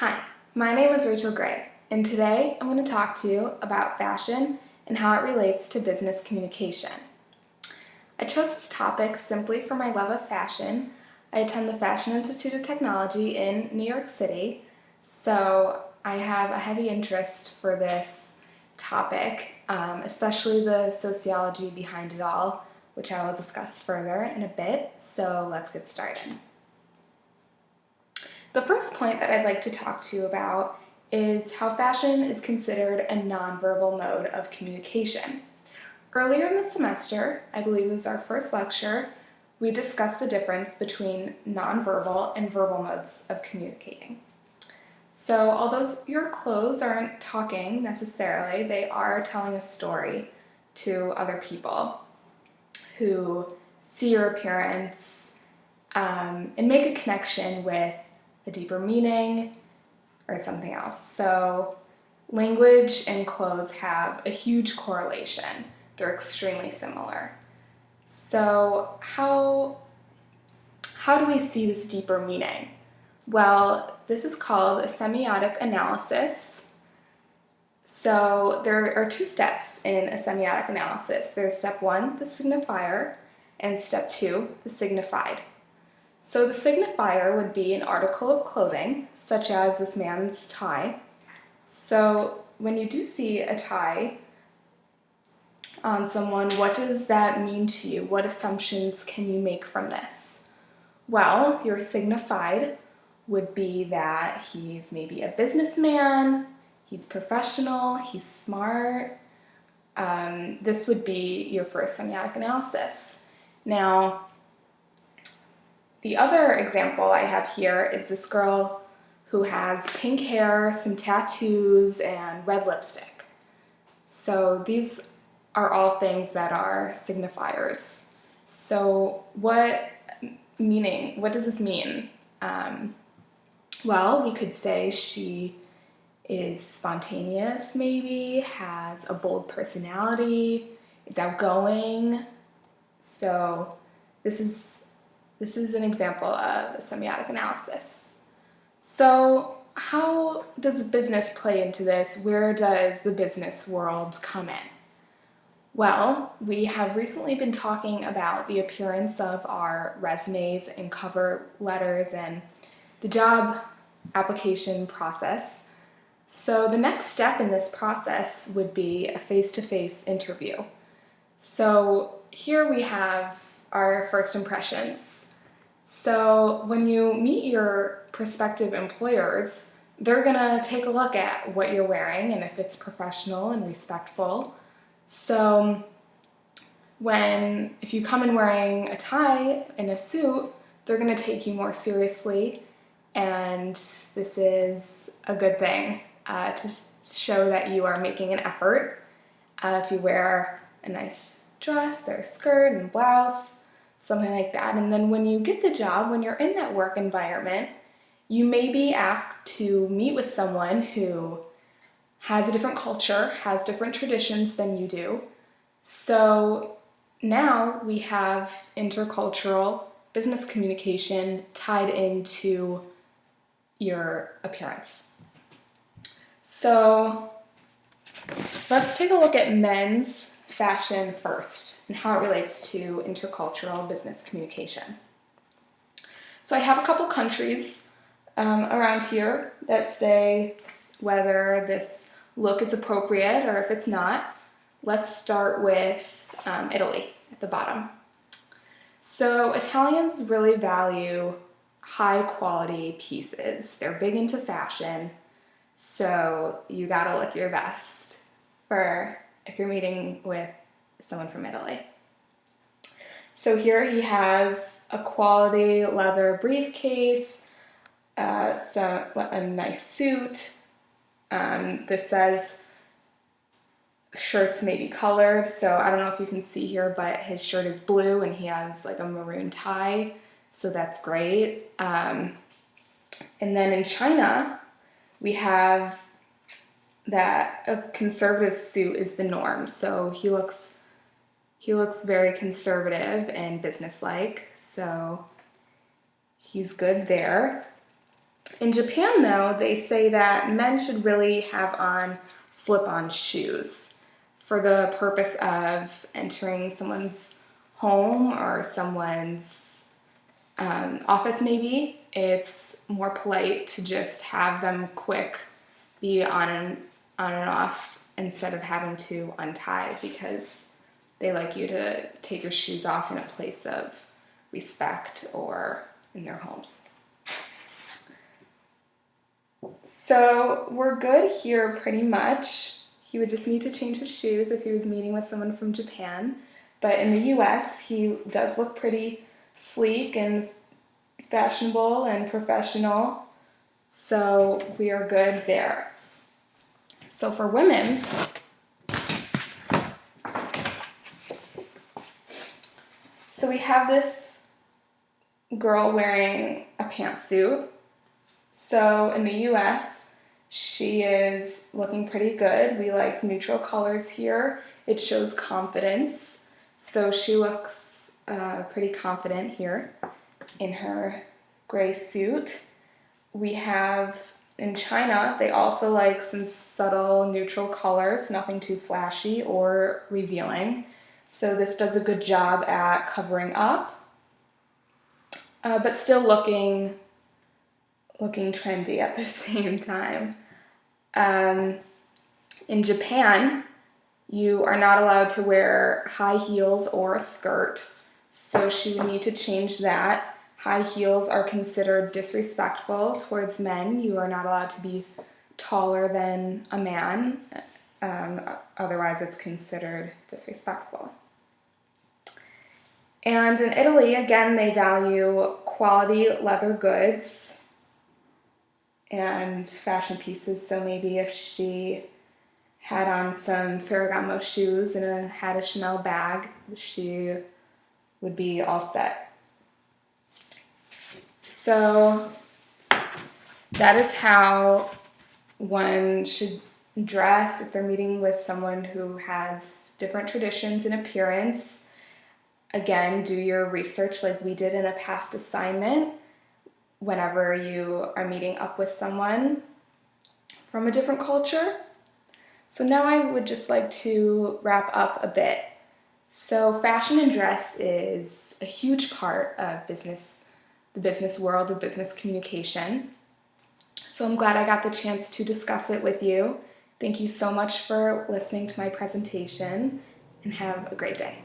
Hi, my name is Rachel Gray, and today I'm going to talk to you about fashion and how it relates to business communication. I chose this topic simply for my love of fashion. I attend the Fashion Institute of Technology in New York City, so I have a heavy interest for this topic, especially the sociology behind it all, which I will discuss further in a bit, so let's get started. The first point that I'd like to talk to you about is how fashion is considered a nonverbal mode of communication. Earlier in the semester, I believe it was our first lecture, we discussed the difference between nonverbal and verbal modes of communicating. So although your clothes aren't talking necessarily, they are telling a story to other people who see your appearance and make a connection with a deeper meaning or something else. So language and clothes have a huge correlation. They're extremely similar. So how do we see this deeper meaning? Well, this is called a semiotic analysis. So there are two steps in a semiotic analysis. There's step one, the signifier, and step two, the signified. So the signifier would be an article of clothing, such as this man's tie. So when you do see a tie on someone, what does that mean to you? What assumptions can you make from this? Well, your signified would be that he's maybe a businessman, he's professional, he's smart. This would be your first semiotic analysis. Now, the other example I have here is this girl who has pink hair, some tattoos, and red lipstick. So these are all things that are signifiers. So what does this mean? Well, we could say she is spontaneous maybe, has a bold personality, is outgoing. So this is an example of a semiotic analysis. So how does business play into this? Where does the business world come in? Well, we have recently been talking about the appearance of our resumes and cover letters and the job application process. So the next step in this process would be a face-to-face interview. So here we have our first impressions. So when you meet your prospective employers, they're gonna take a look at what you're wearing and if it's professional and respectful. So if you come in wearing a tie and a suit, they're gonna take you more seriously, and this is a good thing to show that you are making an effort. If you wear a nice dress or skirt and blouse, something like that. And then when you get the job, when you're in that work environment, you may be asked to meet with someone who has a different culture, has different traditions than you do. So now we have intercultural business communication tied into your appearance. So let's take a look at men's fashion first and how it relates to intercultural business communication. So I have a couple countries around here that say whether this look is appropriate or if it's not. Let's start with Italy at the bottom. So Italians really value high quality pieces. They're big into fashion, so you gotta look your best if you're meeting with someone from Italy. So here he has a quality leather briefcase, a nice suit. This says shirts may be colored, so I don't know if you can see here, but his shirt is blue and he has like a maroon tie, so that's great. And then in China, we have that a conservative suit is the norm. So he looks very conservative and businesslike, so he's good there. In Japan, though, they say that men should really have on slip-on shoes for the purpose of entering someone's home or someone's office maybe. It's more polite to just have them quick be on and off instead of having to untie, because they like you to take your shoes off in a place of respect or in their homes. So we're good here pretty much. He would just need to change his shoes if he was meeting with someone from Japan. But in the US, he does look pretty sleek and fashionable and professional. So we are good there. So for women's, so we have this girl wearing a pantsuit. So in the US, she is looking pretty good. We like neutral colors here. It shows confidence. So she looks pretty confident here in her gray suit. We have, in China, they also like some subtle neutral colors, nothing too flashy or revealing. So this does a good job at covering up, but still looking trendy at the same time. In Japan, you are not allowed to wear high heels or a skirt, so she would need to change that. High heels are considered disrespectful towards men. You are not allowed to be taller than a man, otherwise it's considered disrespectful. And in Italy, again, they value quality leather goods and fashion pieces. So maybe if she had on some Ferragamo shoes and had a Chanel bag, she would be all set. So that is how one should dress if they're meeting with someone who has different traditions in appearance. Again, do your research like we did in a past assignment whenever you are meeting up with someone from a different culture. So now I would just like to wrap up a bit. So fashion and dress is a huge part of the business world of business communication. So I'm glad I got the chance to discuss it with you. Thank you so much for listening to my presentation, and have a great day.